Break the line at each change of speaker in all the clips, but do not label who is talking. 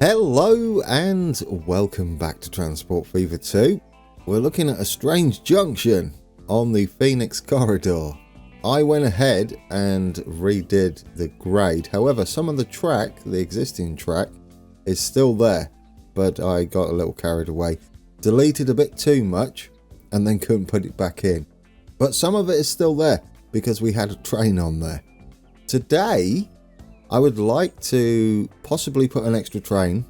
Hello and welcome back to Transport Fever 2. We're looking at a strange junction on the Phoenix corridor. I went ahead and redid the grade. However, some of the track, the existing track, is still there, but I got a little carried away. Deleted a bit too much and then couldn't put it back in. But some of it is still there because we had a train on there. Today, I would like to possibly put an extra train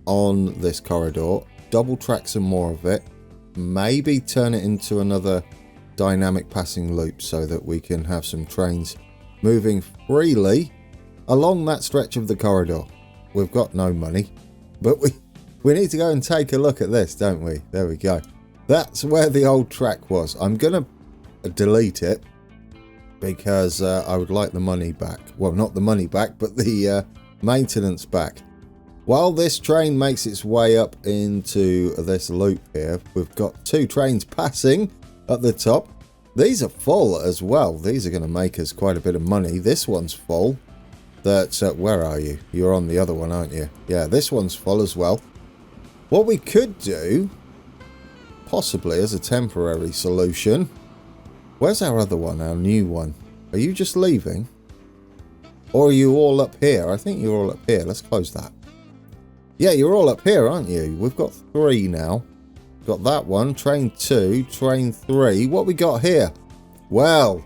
on this corridor, double track some more of it, maybe turn it into another dynamic passing loop so that we can have some trains moving freely along that stretch of the corridor. We've got no money, but we need to go and take a look at this, don't we? There we go. That's where the old track was. I'm going to delete it because I would like the money back. Well, not the money back, but the maintenance back. While this train makes its way up into this loop here, we've got two trains passing at the top. These are full as well. These are going to make us quite a bit of money. This one's full. That's where are you? You're on the other one, aren't you? Yeah, this one's full as well. What we could do, possibly as a temporary solution. Where's our other one, our new one? Are you just leaving? Or are you all up here? I think you're all up here. Let's close that. Yeah, you're all up here, aren't you? We've got 3 now. Got that one. Train 2. Train 3. What we got here? Well,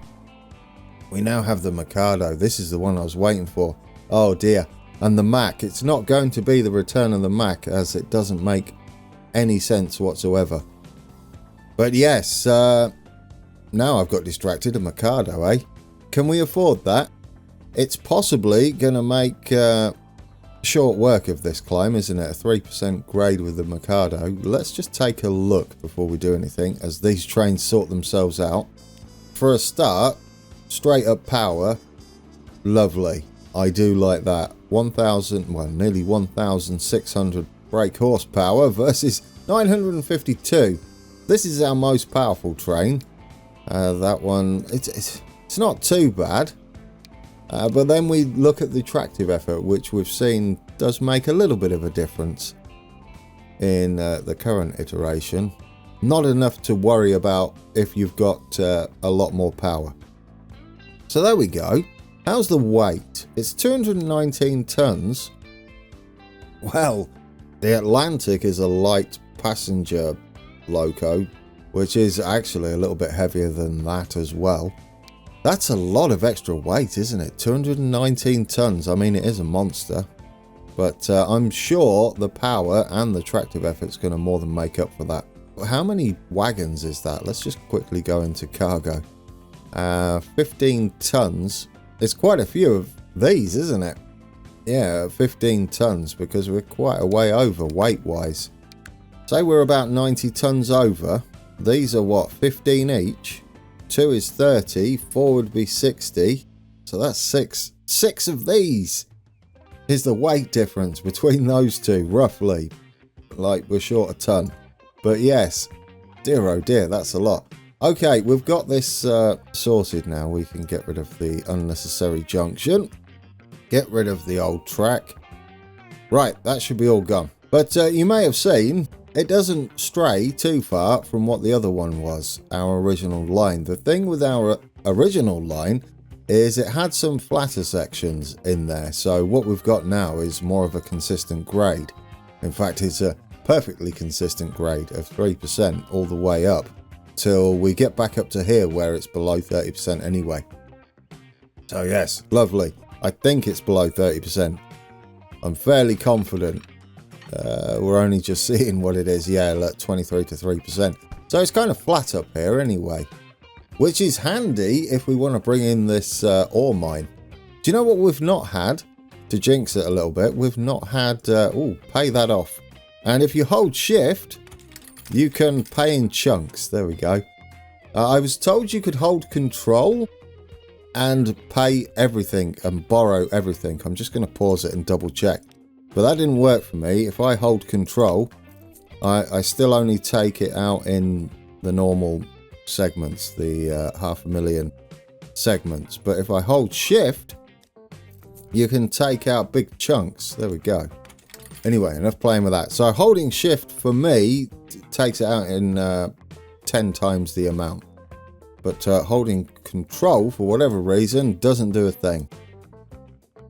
we now have the Mikado. This is the one I was waiting for. Oh dear. And the Mac. It's not going to be the return of the Mac, as it doesn't make any sense whatsoever. But yes, now I've got distracted. A Mikado, eh? Can we afford that? It's possibly going to make short work of this climb, isn't it? A 3% grade with the Mikado. Let's just take a look before we do anything as these trains sort themselves out. For a start, straight up power. Lovely. I do like that. 1,000, well, nearly 1,600 brake horsepower versus 952. This is our most powerful train. That one, it's not too bad. But then we look at the tractive effort, which we've seen does make a little bit of a difference in the current iteration. Not enough to worry about if you've got a lot more power. So there we go. How's the weight? It's 219 tons. Well, the Atlantic is a light passenger loco, which is actually a little bit heavier than that as well. That's a lot of extra weight, isn't it? 219 tons. I mean, it is a monster. But I'm sure the power and the tractive effort is going to more than make up for that. How many wagons is that? Let's just quickly go into cargo. 15 tons. It's quite a few of these, isn't it? Yeah, 15 tons because we're quite a way over weight-wise. Say we're about 90 tons over. These are what, 15 each? 2 is 30, 4 would be 60. So that's 6. 6 of these is the weight difference between those two, roughly. Like we're short a ton. But yes, dear oh dear, that's a lot. Okay, we've got this sorted now. We can get rid of the unnecessary junction. Get rid of the old track. Right, that should be all gone. But you may have seen, it doesn't stray too far from what the other one was, our original line. The thing with our original line is it had some flatter sections in there. So what we've got now is more of a consistent grade. In fact, it's a perfectly consistent grade of 3% all the way up till we get back up to here where it's below 30% anyway. So yes, lovely. I think it's below 30%. I'm fairly confident. We're only just seeing what it is. Yeah, look, 23 to 3%. So it's kind of flat up here anyway, which is handy if we want to bring in this ore mine. Do you know what we've not had? To jinx it a little bit, we've not had... pay that off. And if you hold shift, you can pay in chunks. There we go. I was told you could hold control and pay everything and borrow everything. I'm just going to pause it and double check. But that didn't work for me. If I hold control, I still only take it out in the normal segments, the 500,000 segments. But if I hold shift, you can take out big chunks. There we go. Anyway, enough playing with that. So holding shift for me takes it out in 10 times the amount. But holding control, for whatever reason, doesn't do a thing.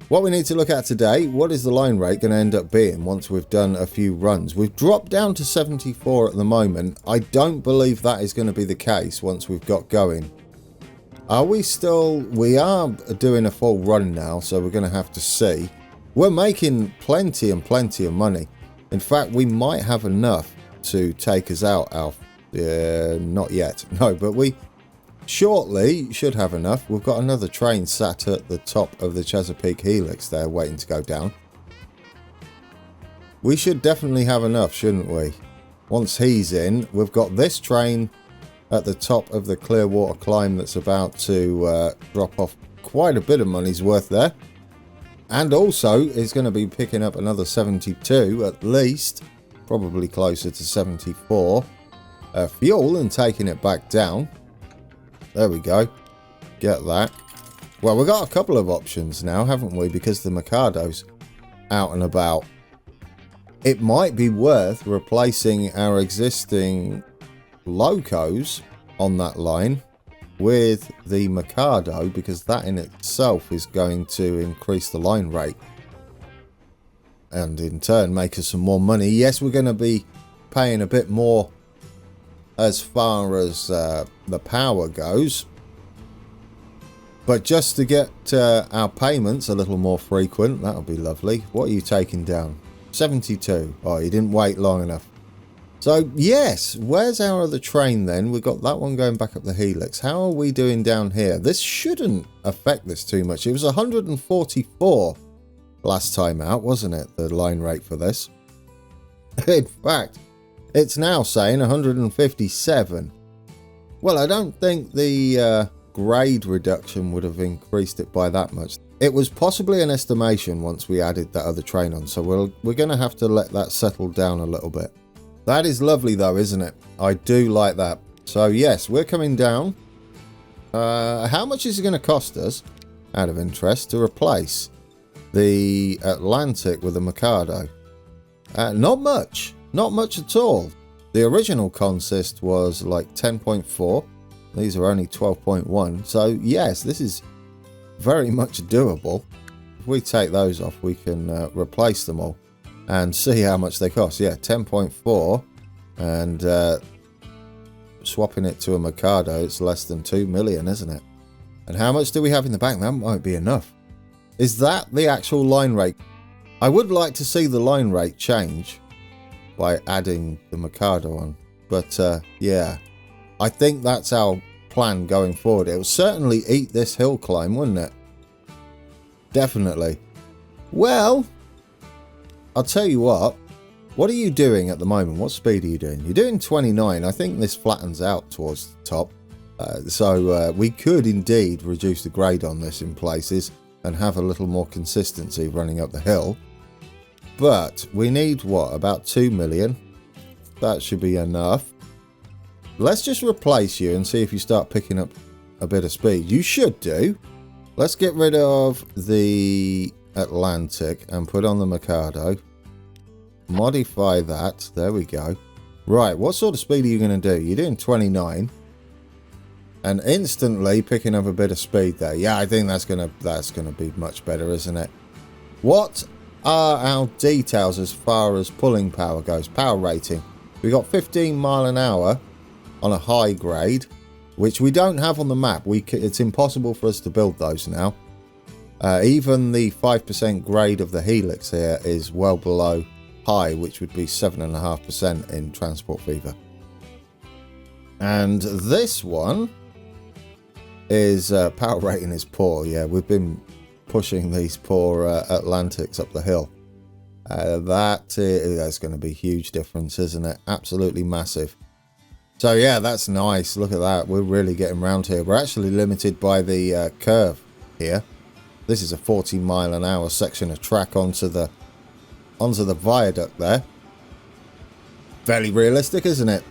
What we need to look at today, what is the line rate going to end up being once we've done a few runs? We've dropped down to 74 at the moment. I don't believe that is going to be the case once we've got going. Are we still... We are doing a full run now, so we're going to have to see. We're making plenty and plenty of money. In fact, we might have enough to take us out, Alf. Not yet. No, but we... shortly should have enough. We've got another train sat at the top of the Chesapeake Helix there waiting to go down. We should definitely have enough, shouldn't we? Once he's in, we've got this train at the top of the Clearwater climb that's about to drop off quite a bit of money's worth there. And also is going to be picking up another 72 at least, probably closer to 74 fuel and taking it back down. There we go. Get that. Well, we've got a couple of options now, haven't we? Because the Mikado's out and about. It might be worth replacing our existing locos on that line with the Mikado, because that in itself is going to increase the line rate. And in turn make us some more money. Yes, we're going to be paying a bit more as far as the power goes, but just to get our payments a little more frequent, that'll be lovely. What are you taking down? 72. Oh, you didn't wait long enough. So yes, where's our other train then? We've got that one going back up the Helix. How are we doing down here? This shouldn't affect this too much. It was 144 last time out, wasn't it, the line rate for this? In fact, it's now saying 157. Well, I don't think the grade reduction would have increased it by that much. It was possibly an estimation once we added that other train on, so we're going to have to let that settle down a little bit. That is lovely though, isn't it? I do like that. So yes, we're coming down. How much is it going to cost us, out of interest, to replace the Atlantic with the Mikado? Not much. Not much at all. The original consist was like 10.4. These are only 12.1. So yes, this is very much doable. If we take those off, we can replace them all and see how much they cost. Yeah, 10.4, and swapping it to a Mikado, it's less than 2 million, isn't it? And how much do we have in the bank? That might be enough. Is that the actual line rate? I would like to see the line rate change by adding the Mikado on, but yeah, I think that's our plan going forward. It will certainly eat this hill climb, wouldn't it? Definitely. Well, I'll tell you what are you doing at the moment? What speed are you doing? You're doing 29. I think this flattens out towards the top, so we could indeed reduce the grade on this in places and have a little more consistency running up the hill. But we need, what, about 2 million? That should be enough. Let's just replace you and see if you start picking up a bit of speed. You should do. Let's get rid of the Atlantic and put on the Mikado. Modify that. There we go. Right, what sort of speed are you going to do? You're doing 29. And instantly picking up a bit of speed there. Yeah, I think that's gonna be much better, isn't it? What are our details as far as pulling power goes? Power rating. We got 15 mile an hour on a high grade, which we don't have on the map. It's impossible for us to build those now. Even the 5% grade of the Helix here is well below high, which would be 7.5% in Transport Fever. And this one is power rating is poor. Yeah, we've been pushing these poor Atlantics up the hill. That's going to be a huge difference, isn't it? Absolutely massive. So yeah, that's nice. Look at that. We're really getting round here. We're actually limited by the curve here. This is a 40 mile an hour section of track onto the viaduct there. Fairly realistic, isn't it?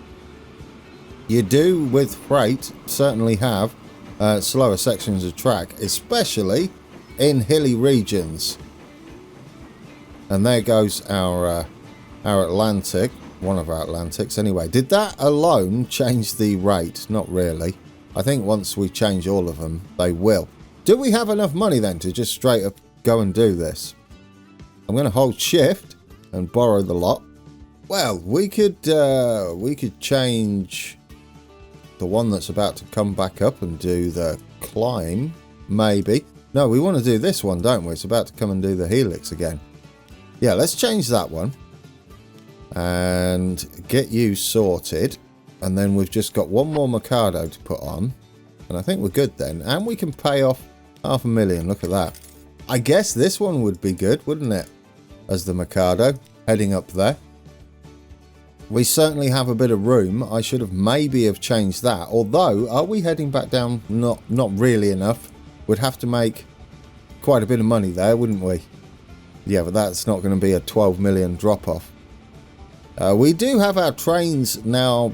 You do, with freight, certainly have slower sections of track, especially in hilly regions. And there goes our Atlantic, one of our Atlantics. Anyway, did that alone change the rate? Not really. I think once we change all of them, they will. Do we have enough money then to just straight up go and do this? I'm going to hold shift and borrow the lot. Well, we could change the one that's about to come back up and do the climb, maybe. No, we want to do this one, don't we? It's about to come and do the helix again. Yeah, let's change that one and get you sorted. And then we've just got one more Mikado to put on. And I think we're good then. And we can pay off 500,000. Look at that. I guess this one would be good, wouldn't it? As the Mikado heading up there. We certainly have a bit of room. I should have maybe have changed that. Although, are we heading back down? Not really enough. We'd have to make quite a bit of money there, wouldn't we? Yeah, but that's not going to be a 12 million drop-off. We do have our trains now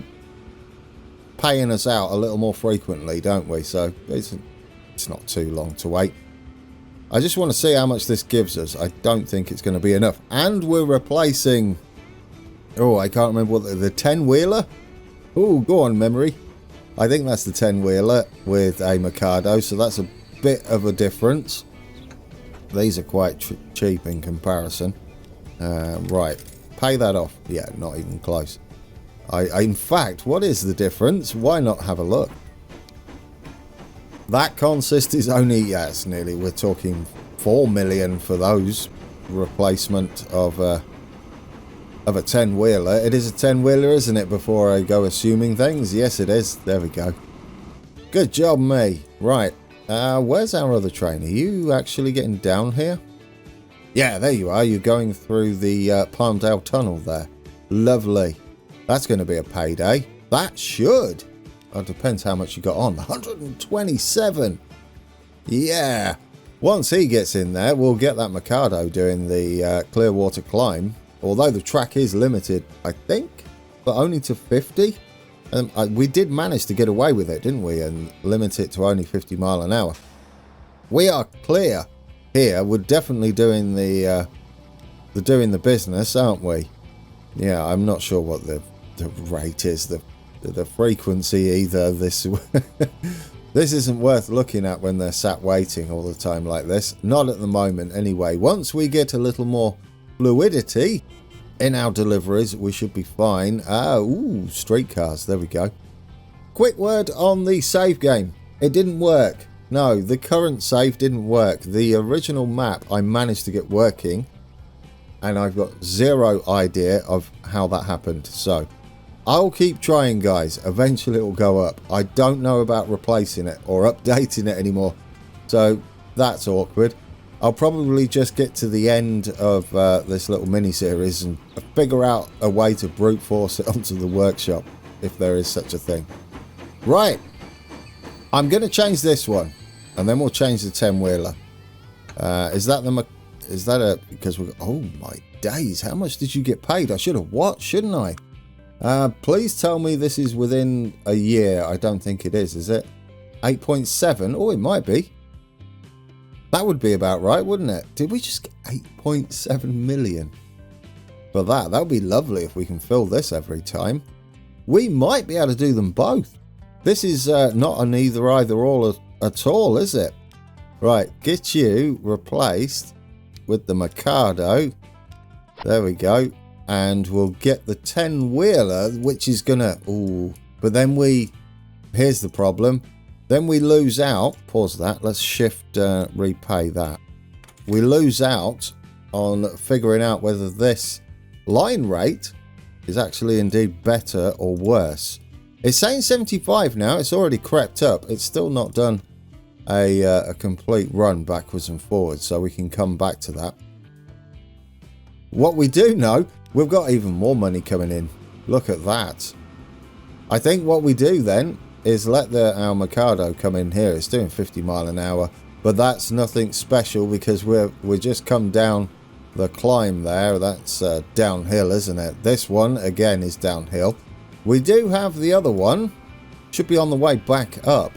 paying us out a little more frequently, don't we? So it's not too long to wait. I just want to see how much this gives us. I don't think it's going to be enough. And we're replacing... Oh, I can't remember what the 10-wheeler? Oh, go on, memory. I think that's the 10-wheeler with a Mikado, so that's a bit of a difference. These are quite cheap in comparison. Right, pay that off. Yeah, not even close. In fact, what is the difference? Why not have a look? That consist is only, yeah, it's nearly, we're talking 4 million for those replacement of a 10-wheeler. It is a 10-wheeler, isn't it, before I go assuming things? Yes, it is. There we go. Good job, me. Right. Where's our other train? Are you actually getting down here? Yeah, there you are. You're going through the Palmdale Tunnel there. Lovely. That's going to be a payday. That should. It depends how much you got on. 127. Yeah. Once he gets in there, we'll get that Mikado doing the Clearwater climb. Although the track is limited, I think, but only to 50. We did manage to get away with it, didn't we? And limit it to only 50 mile an hour. We are clear here. We're definitely doing the business, aren't we? Yeah, I'm not sure what the rate is, the frequency either. This isn't worth looking at when they're sat waiting all the time like this. Not at the moment, anyway. Once we get a little more fluidity in our deliveries, we should be fine. Ooh, streetcars, there we go. Quick word on the save game. It didn't work. No, the current save didn't work. The original map I managed to get working, and I've got zero idea of how that happened. So I'll keep trying, guys. Eventually it will go up. I don't know about replacing it or updating it anymore, so that's awkward. I'll probably just get to the end of this little mini-series and figure out a way to brute force it onto the workshop, if there is such a thing. Right. I'm going to change this one, and then we'll change the 10-wheeler. Is that a... Because we're... Oh, my days. How much did you get paid? I should have watched, shouldn't I? Please tell me this is within a year. I don't think it is it? 8.7? Oh, it might be. That would be about right, wouldn't it? Did we just get 8.7 million for that? That would be lovely if we can fill this every time. We might be able to do them both. This is not an either or at all, is it? Right, get you replaced with the Mikado. There we go. And we'll get the 10-wheeler, which is going to... Ooh, but then here's the problem. Then we lose out, pause that, let's shift repay that. We lose out on figuring out whether this line rate is actually indeed better or worse. It's saying 75 now, it's already crept up. It's still not done a complete run backwards and forwards, so we can come back to that. What we do know, we've got even more money coming in. Look at that. I think what we do then is let our Mikado come in here. It's doing 50 mile an hour, but that's nothing special because we just come down the climb there. That's downhill, isn't it? This one again is downhill. We do have the other one, should be on the way back up.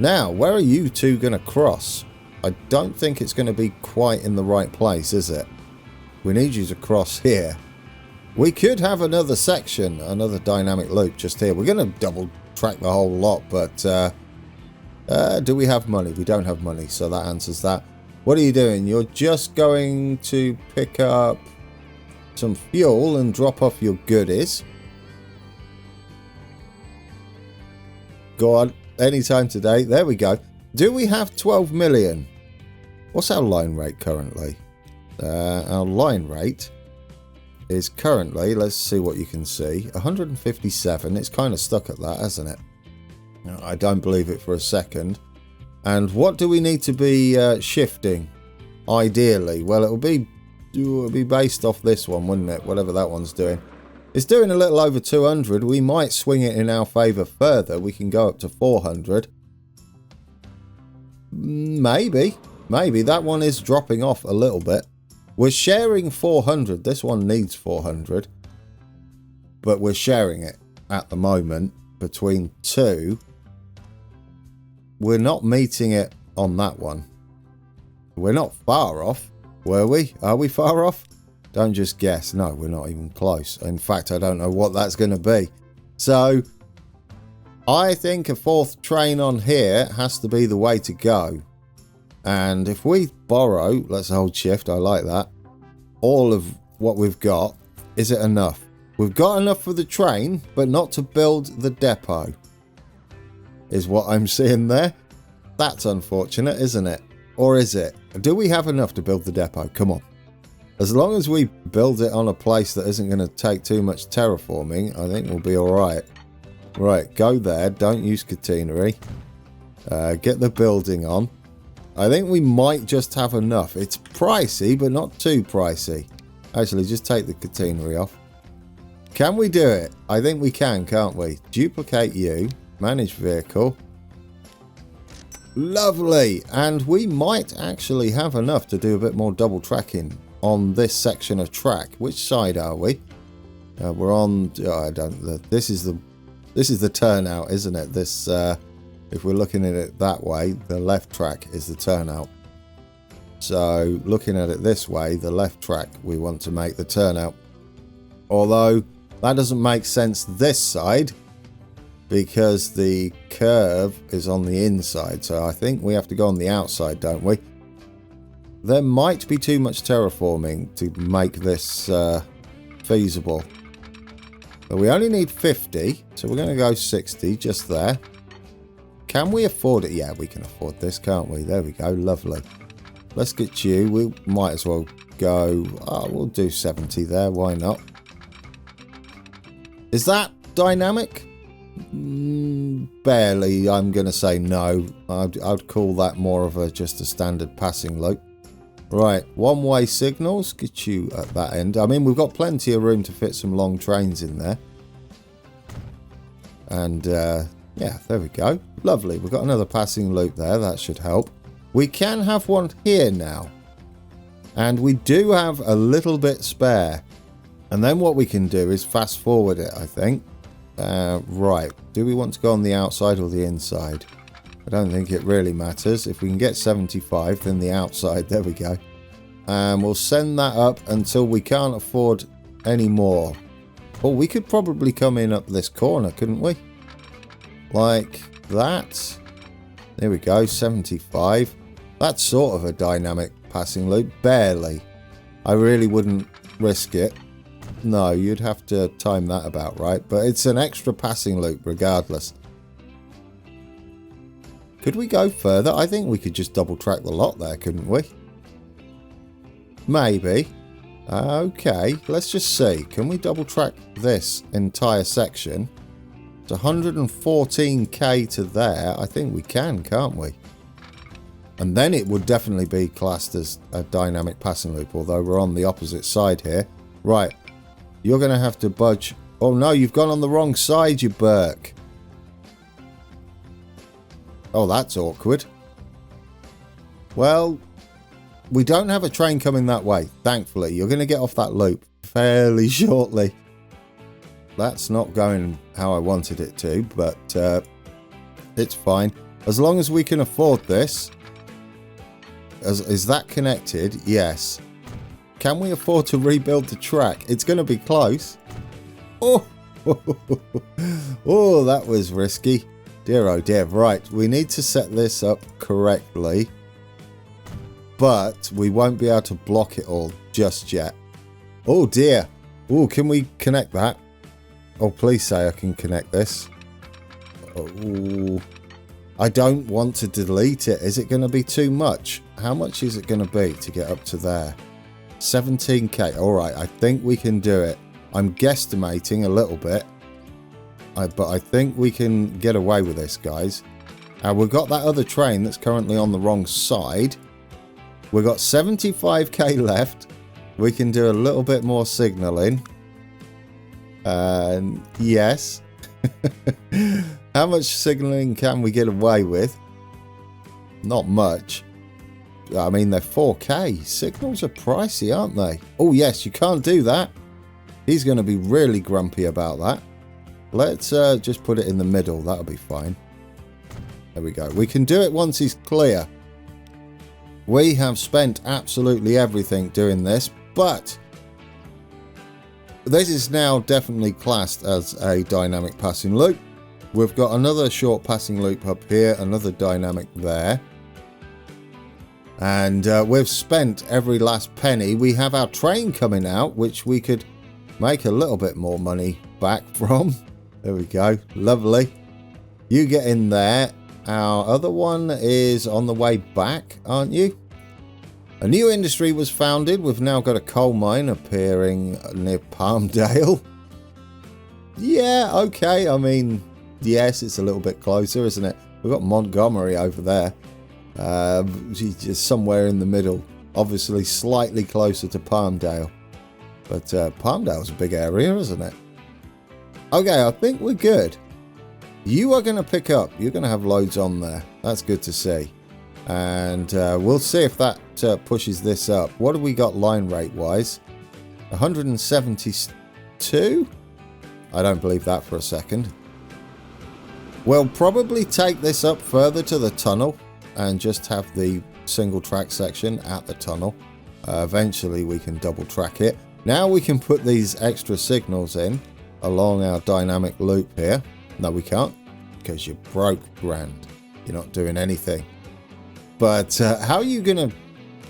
Now, where are you two going to cross? I don't think it's going to be quite in the right place, is it? We need you to cross here. We could have another section, another dynamic loop just here. We're going to double track the whole lot, but do we have money? We don't have money, so that answers that. What are you doing? You're just going to pick up some fuel and drop off your goodies. Go on, anytime today. There we go. Do we have 12 million? What's our line rate currently? Our line rate is currently, let's see what you can see, 157. It's kind of stuck at that, hasn't it? I don't believe it for a second. And what do we need to be shifting? Ideally, well, it'll be based off this one, wouldn't it? Whatever that one's doing. It's doing a little over 200. We might swing it in our favour further. We can go up to 400. Maybe that one is dropping off a little bit. We're sharing 400. This one needs 400. But we're sharing it at the moment between two. We're not meeting it on that one. We're not far off, were we? Are we far off? Don't just guess. No, we're not even close. In fact, I don't know what that's going to be. So, I think a fourth train on here has to be the way to go. And if we borrow, let's hold shift, I like that, all of what we've got, is it enough? We've got enough for the train, but not to build the depot, is what I'm seeing there. That's unfortunate, isn't it? Or is it? Do we have enough to build the depot? Come on. As long as we build it on a place that isn't going to take too much terraforming, I think we'll be alright. Right, go there. Don't use catenary. Get the building on. I think we might just have enough. It's pricey, but not too pricey. Actually, just take the catenary off. Can we do it? I think we can, can't we? Duplicate you. Manage vehicle. Lovely. And we might actually have enough to do a bit more double tracking on this section of track. Which side are we? We're on... I don't... This is the turnout, isn't it? This... if we're looking at it that way, the left track is the turnout. So, looking at it this way, the left track, we want to make the turnout. Although, that doesn't make sense this side, because the curve is on the inside. So, I think we have to go on the outside, don't we? There might be too much terraforming to make this feasible. But we only need 50, so we're going to go 60, just there. Can we afford it? Yeah, we can afford this, can't we? There we go. Lovely. Let's get you. We might as well go... Oh, we'll do 70 there. Why not? Is that dynamic? Barely. I'm going to say no. I'd call that more of just a standard passing loop. Right. One-way signals. Get you at that end. I mean, we've got plenty of room to fit some long trains in there. And... yeah, there we go. Lovely. We've got another passing loop there. That should help. We can have one here now. And we do have a little bit spare. And then what we can do is fast forward it, I think. Right. Do we want to go on the outside or the inside? I don't think it really matters. If we can get 75, then the outside. There we go. And we'll send that up until we can't afford any more. Well, we could probably come in up this corner, couldn't we? Like that. There we go, 75. That's sort of a dynamic passing loop. Barely. I really wouldn't risk it. No, you'd have to time that about right. But it's an extra passing loop regardless. Could we go further? I think we could just double track the lot there, couldn't we? Maybe. Okay, let's just see. Can we double track this entire section? It's 114k to there. I think we can, can't we? And then it would definitely be classed as a dynamic passing loop, although we're on the opposite side here. Right. You're going to have to budge. Oh no, you've gone on the wrong side, you Burke. Oh, that's awkward. Well, we don't have a train coming that way, thankfully. You're going to get off that loop fairly shortly. That's not going how I wanted it to, but it's fine. As long as we can afford this. Is that connected? Yes. Can we afford to rebuild the track? It's going to be close. Oh, oh, that was risky. Dear, oh dear. Right, we need to set this up correctly. But we won't be able to block it all just yet. Oh dear. Oh, can we connect that? Oh, please say I can connect this. Oh, I don't want to delete it. Is it going to be too much? How much is it going to be to get up to there? 17k. All right, I think we can do it. I'm guesstimating a little bit. But I think we can get away with this, guys. We've got that other train that's currently on the wrong side. We've got 75k left. We can do a little bit more signaling. And yes. How much signaling can we get away with? Not much. I mean, they're 4k. Signals are pricey, aren't they? Oh, yes, you can't do that. He's going to be really grumpy about that. Let's just put it in the middle. That'll be fine. There we go. We can do it once he's clear. We have spent absolutely everything doing this, but this is now definitely classed as a dynamic passing loop. We've got another short passing loop up here, another dynamic there. And we've spent every last penny. We have our train coming out, which we could make a little bit more money back from. There we go. Lovely. You get in there. Our other one is on the way back, aren't you? A new industry was founded. We've now got a coal mine appearing near Palmdale. Yeah, okay. I mean, yes, it's a little bit closer, isn't it? We've got Montgomery over there. She's just somewhere in the middle. Obviously slightly closer to Palmdale. But Palmdale's a big area, isn't it? Okay, I think we're good. You are going to pick up. You're going to have loads on there. That's good to see. And we'll see if that pushes this up. What have we got line rate wise? 172? I don't believe that for a second. We'll probably take this up further to the tunnel and just have the single track section at the tunnel. Eventually we can double track it. Now we can put these extra signals in along our dynamic loop here. No, we can't, because you're broke, Grand. You're not doing anything. But how are you going to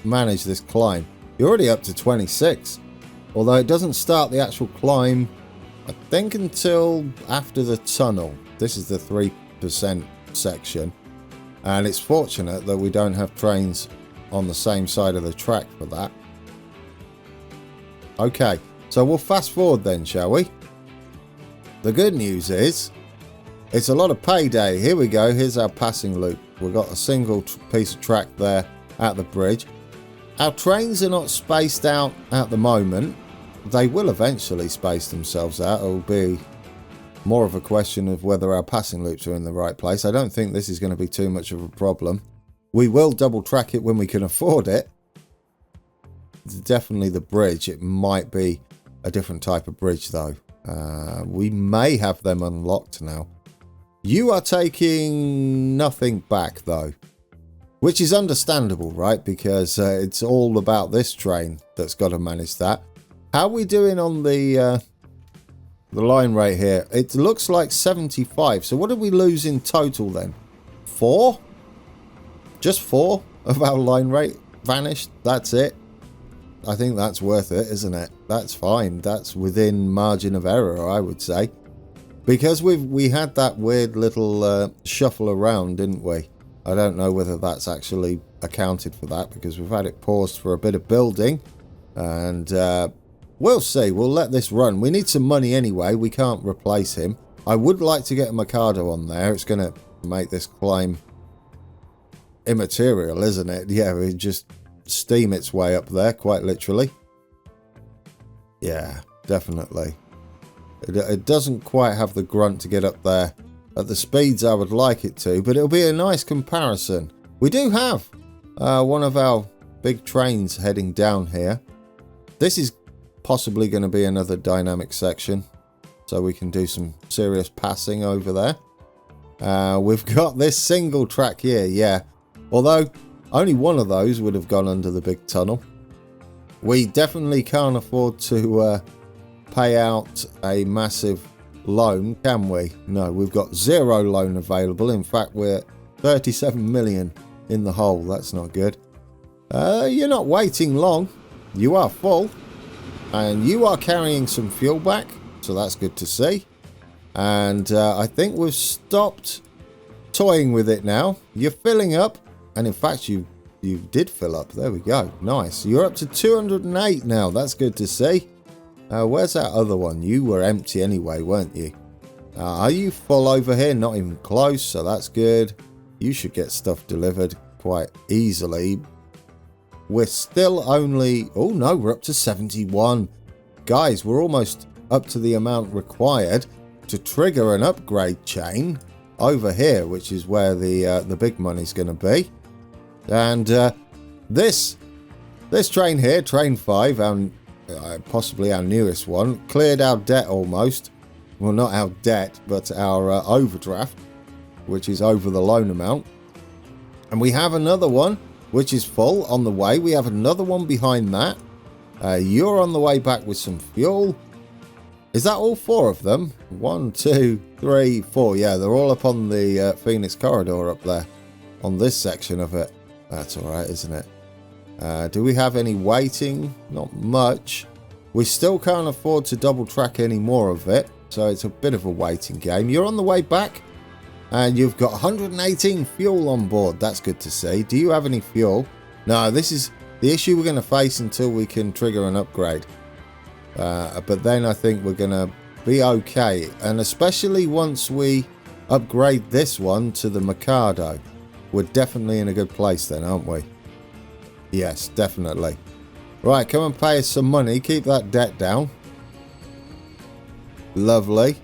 manage this climb? You're already up to 26. Although it doesn't start the actual climb, I think, until after the tunnel. This is the 3% section. And it's fortunate that we don't have trains on the same side of the track for that. Okay, so we'll fast forward then, shall we? The good news is, it's a lot of payday. Here we go. Here's our passing loop. We've got a single piece of track there at the bridge. Our trains are not spaced out at the moment. They will eventually space themselves out. It'll be more of a question of whether our passing loops are in the right place. I don't think this is going to be too much of a problem. We will double track it when we can afford it. It's definitely the bridge. It might be a different type of bridge though. We may have them unlocked now. You are taking nothing back though, which is understandable, right? Because it's all about this train that's got to manage that. How are we doing on the line rate here? It looks like 75. So what did we lose in total then? 4? Just 4 of our line rate vanished. That's it. I think that's worth it, isn't it? That's fine. That's within margin of error, I would say. Because we had that weird little shuffle around, didn't we? I don't know whether that's actually accounted for that, because we've had it paused for a bit of building. And we'll see. We'll let this run. We need some money anyway. We can't replace him. I would like to get a Mikado on there. It's going to make this climb immaterial, isn't it? Yeah, it just steam its way up there, quite literally. Yeah, definitely. It doesn't quite have the grunt to get up there at the speeds I would like it to, but it'll be a nice comparison. We do have one of our big trains heading down here. This is possibly going to be another dynamic section, so we can do some serious passing over there. We've got this single track here, yeah. Although only one of those would have gone under the big tunnel. We definitely can't afford to pay out a massive loan, can we? No, we've got 0 loan available. In fact, we're 37 million in the hole. That's not good. You're not waiting long. You are full. And you are carrying some fuel back. So that's good to see. And I think we've stopped toying with it now. You're filling up. And in fact, you did fill up. There we go. Nice. You're up to 208 now. That's good to see. Where's that other one? You were empty anyway, weren't you? Are you full over here? Not even close, so that's good. You should get stuff delivered quite easily. We're still only... Oh no, we're up to 71. Guys, we're almost up to the amount required to trigger an upgrade chain over here, which is where the big money's going to be. And this train here, train 5, and possibly our newest one, cleared our debt almost. Well, not our debt, but our overdraft, which is over the loan amount. And we have another one, which is full on the way. We have another one behind that. You're on the way back with some fuel. Is that all 4 of them? 1, 2, 3, 4. Yeah, they're all up on the Phoenix corridor up there on this section of it. That's all right, isn't it? Do we have any waiting? Not much. We still can't afford to double track any more of it, so it's a bit of a waiting game. You're on the way back, and you've got 118 fuel on board. That's good to see. Do you have any fuel? No, this is the issue we're going to face until we can trigger an upgrade. But then I think we're going to be okay, and especially once we upgrade this one to the Mikado. We're definitely in a good place then, aren't we? Yes, definitely. Right, come and pay us some money. Keep that debt down. Lovely.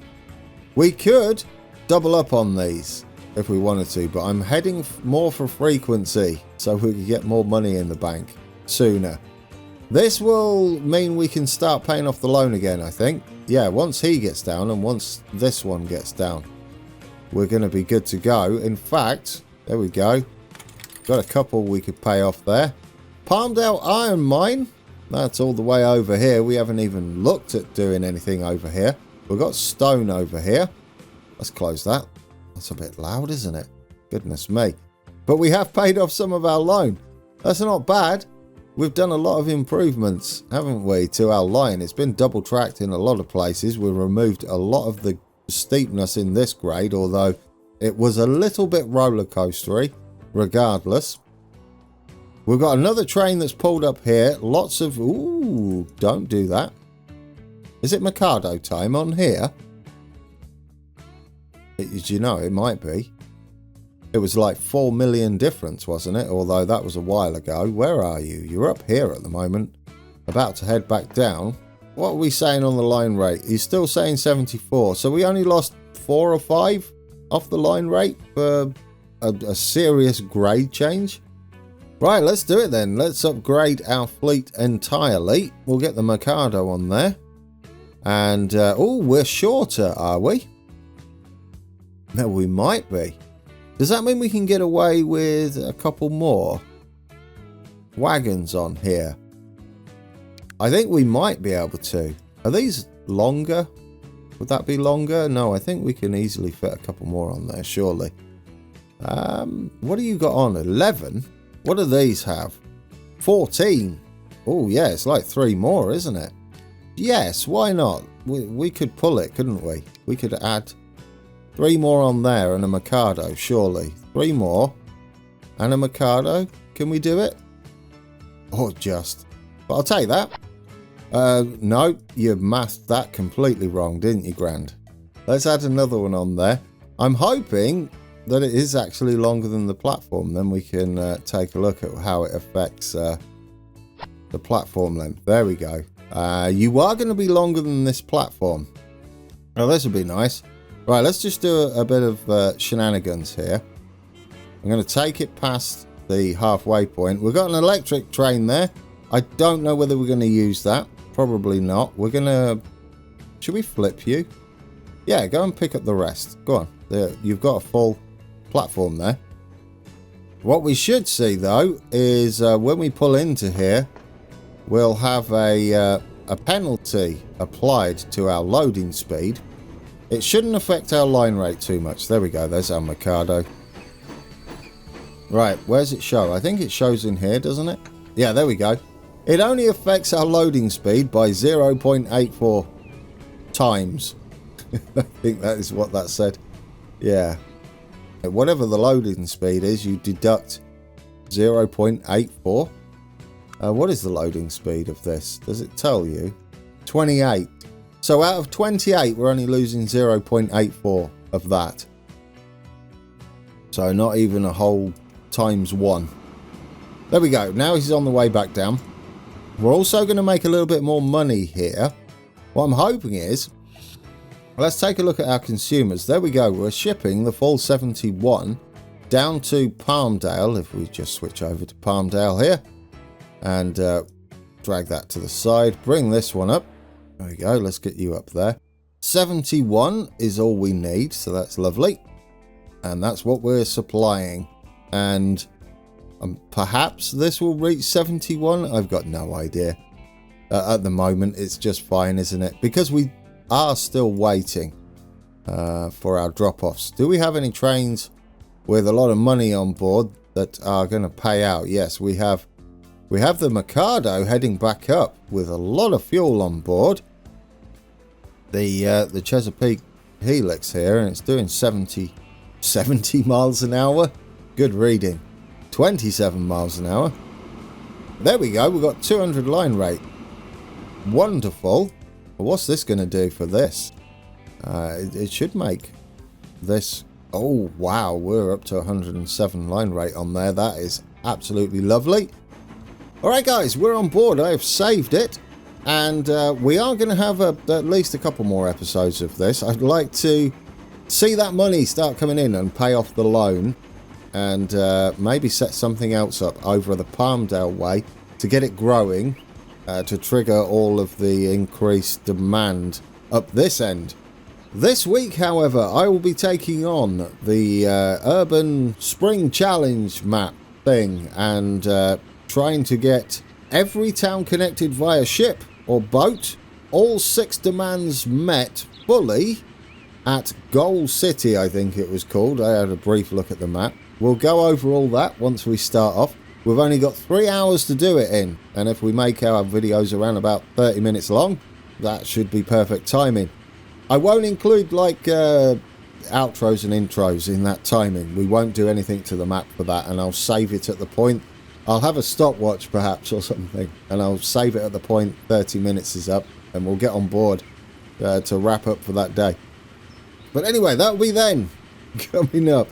We could double up on these if we wanted to, but I'm heading more for frequency so we can get more money in the bank sooner. This will mean we can start paying off the loan again, I think. Yeah, once he gets down and once this one gets down, we're going to be good to go. In fact, there we go. Got a couple we could pay off there. Palmed out iron mine. That's all the way over here. We haven't even looked at doing anything over here. We've got stone over here. Let's close that. That's a bit loud, isn't it? Goodness me. But we have paid off some of our loan. That's not bad. We've done a lot of improvements, haven't we, to our line. It's been double tracked in a lot of places. We've removed a lot of the steepness in this grade, although it was a little bit roller coastery regardless. We've got another train that's pulled up here. Lots of... Ooh, don't do that. Is it Mikado time on here? Do you know, it might be. It was like 4 million difference, wasn't it? Although that was a while ago. Where are you? You're up here at the moment. About to head back down. What are we saying on the line rate? He's still saying 74. So we only lost 4 or 5 off the line rate for a serious grade change. Right, let's do it then. Let's upgrade our fleet entirely. We'll get the Mikado on there. And, oh, we're shorter, are we? No, we might be. Does that mean we can get away with a couple more wagons on here? I think we might be able to. Are these longer? Would that be longer? No, I think we can easily fit a couple more on there, surely. What do you got on? 11? What do these have? 14. Oh, yeah, it's like 3 more, isn't it? Yes, why not? We could pull it, couldn't we? We could add 3 more on there and a Mikado, surely. 3 more and a Mikado. Can we do it? Or just... But I'll take that. No, you mathed that completely wrong, didn't you, Grand? Let's add another one on there. I'm hoping that it is actually longer than the platform. Then we can take a look at how it affects the platform length. There we go. You are going to be longer than this platform. Oh, this would be nice. Right, let's just do a bit of shenanigans here. I'm going to take it past the halfway point. We've got an electric train there. I don't know whether we're going to use that. Probably not. We're going to... Should we flip you? Yeah, go and pick up the rest. Go on. There, you've got a full platform there. What we should see, though, is when we pull into here, we'll have a penalty applied to our loading speed. It shouldn't affect our line rate too much. There we go. There's our Mikado. Right, where's it show? I think it shows in here, doesn't it? Yeah, there we go. It only affects our loading speed by 0.84 times. I think that is what that said. Yeah. Whatever the loading speed is, you deduct 0.84. What is the loading speed of this? Does it tell you? 28. So out of 28, we're only losing 0.84 of that. So not even a whole times 1. There we go. Now he's on the way back down. We're also going to make a little bit more money here. What I'm hoping is, let's take a look at our consumers. There we go. We're shipping the full 71 down to Palmdale. If we just switch over to Palmdale here and drag that to the side, bring this one up. There we go. Let's get you up there. 71 is all we need. So that's lovely. And that's what we're supplying. And perhaps this will reach 71. I've got no idea. At the moment, it's just fine, isn't it? Because we are still waiting for our drop-offs. Do we have any trains with a lot of money on board that are going to pay out? Yes, we have. We have the Mikado heading back up with a lot of fuel on board. The Chesapeake Helix here, and it's doing 70 miles an hour. Good reading. 27 miles an hour. There we go. We've got 200 line rate. Wonderful. What's this going to do for this? It should make this... Oh, wow. We're up to 107 line rate on there. That is absolutely lovely. Alright, guys. We're on board. I have saved it. And we are going to have at least a couple more episodes of this. I'd like to see that money start coming in and pay off the loan. And maybe set something else up over the Palmdale way to get it growing, to trigger all of the increased demand up this end. This week, however, I will be taking on the Urban Spring Challenge map thing and trying to get every town connected via ship or boat, all 6 demands met fully at Goal City, I think it was called. I had a brief look at the map. We'll go over all that once we start off. We've only got 3 hours to do it in, and if we make our videos around about 30 minutes long, that should be perfect timing. I won't include like outros and intros in that timing. We won't do anything to the map for that, and I'll save it at the point. I'll have a stopwatch perhaps or something, and I'll save it at the point 30 minutes is up, and we'll get on board to wrap up for that day. But anyway, that'll be then coming up.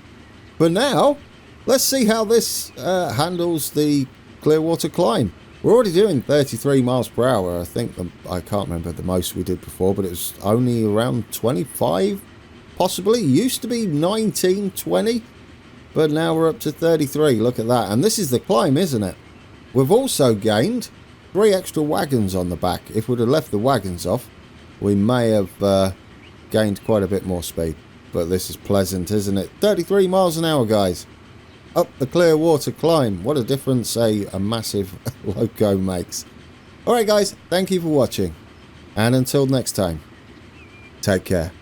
For now, let's see how this handles the Clearwater climb. We're already doing 33 miles per hour. I think, I can't remember the most we did before, but it was only around 25, possibly. It used to be 19, 20, but now we're up to 33. Look at that. And this is the climb, isn't it? We've also gained 3 extra wagons on the back. If we'd have left the wagons off, we may have gained quite a bit more speed. But this is pleasant, isn't it? 33 miles an hour, guys. Up the Clearwater climb. What a difference a massive loco makes. Alright, guys. Thank you for watching. And until next time, take care.